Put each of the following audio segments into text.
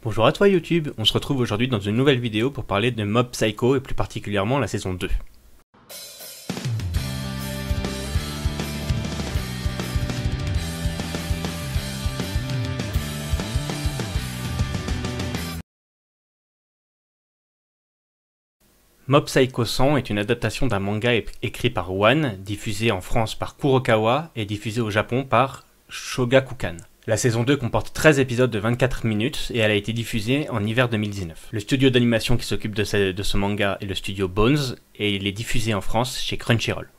Bonjour à toi YouTube, on se retrouve aujourd'hui dans une nouvelle vidéo pour parler de Mob Psycho et plus particulièrement la saison 2. Mob Psycho 100 est une adaptation d'un manga écrit par One, diffusé en France par Kurokawa et diffusé au Japon par Shogakukan. La saison 2 comporte 13 épisodes de 24 minutes et elle a été diffusée en hiver 2019. Le studio d'animation qui s'occupe de ce manga est le studio Bones et il est diffusé en France chez Crunchyroll.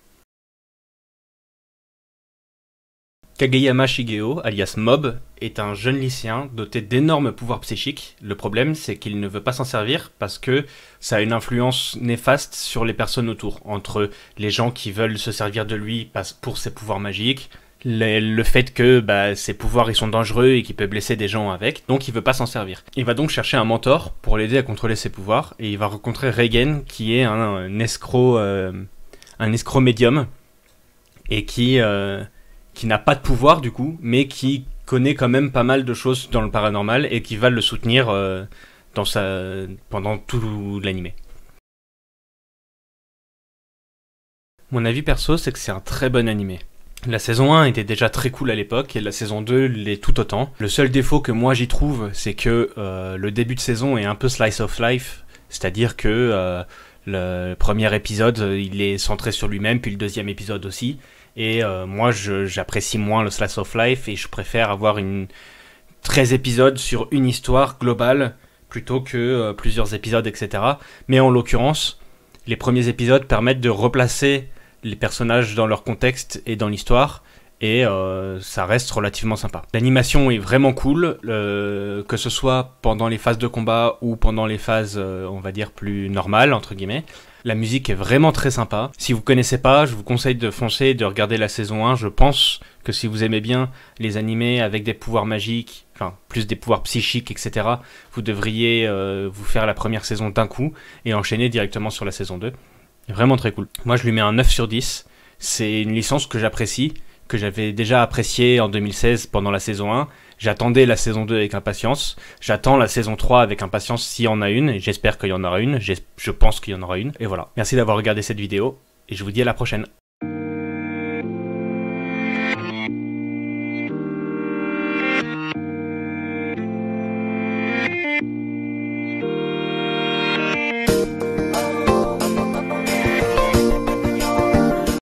Kageyama Shigeo, alias Mob, est un jeune lycéen doté d'énormes pouvoirs psychiques. Le problème, c'est qu'il ne veut pas s'en servir parce que ça a une influence néfaste sur les personnes autour, entre les gens qui veulent se servir de lui pour ses pouvoirs magiques, le fait que ses pouvoirs ils sont dangereux et qu'il peut blesser des gens avec, donc il veut pas s'en servir. Il va donc chercher un mentor pour l'aider à contrôler ses pouvoirs, et il va rencontrer Reigen, qui est un escroc médium, et qui n'a pas de pouvoir du coup, mais qui connaît quand même pas mal de choses dans le paranormal, et qui va le soutenir pendant tout l'anime. Mon avis perso, c'est que c'est un très bon animé. La saison 1 était déjà très cool à l'époque et la saison 2 l'est tout autant. Le seul défaut que moi j'y trouve, c'est que le début de saison est un peu slice of life, c'est-à-dire que le premier épisode il est centré sur lui-même, puis le deuxième épisode aussi, et moi j'apprécie moins le slice of life et je préfère avoir 13 épisodes sur une histoire globale plutôt que plusieurs épisodes, etc. Mais en l'occurrence, les premiers épisodes permettent de replacer les personnages dans leur contexte et dans l'histoire, et ça reste relativement sympa. L'animation est vraiment cool, que ce soit pendant les phases de combat ou pendant les phases, on va dire, plus normales, entre guillemets. La musique est vraiment très sympa. Si vous connaissez pas, je vous conseille de foncer et de regarder la saison 1. Je pense que si vous aimez bien les animés avec des pouvoirs magiques, enfin plus des pouvoirs psychiques, etc., vous devriez vous faire la première saison d'un coup et enchaîner directement sur la saison 2. Vraiment très cool. Moi je lui mets un 9 sur 10. C'est une licence que j'apprécie, que j'avais déjà appréciée en 2016 pendant la saison 1. J'attendais la saison 2 avec impatience. J'attends la saison 3 avec impatience s'il y en a une, et j'espère qu'il y en aura une. Je pense qu'il y en aura une. Et voilà. Merci d'avoir regardé cette vidéo, et je vous dis à la prochaine.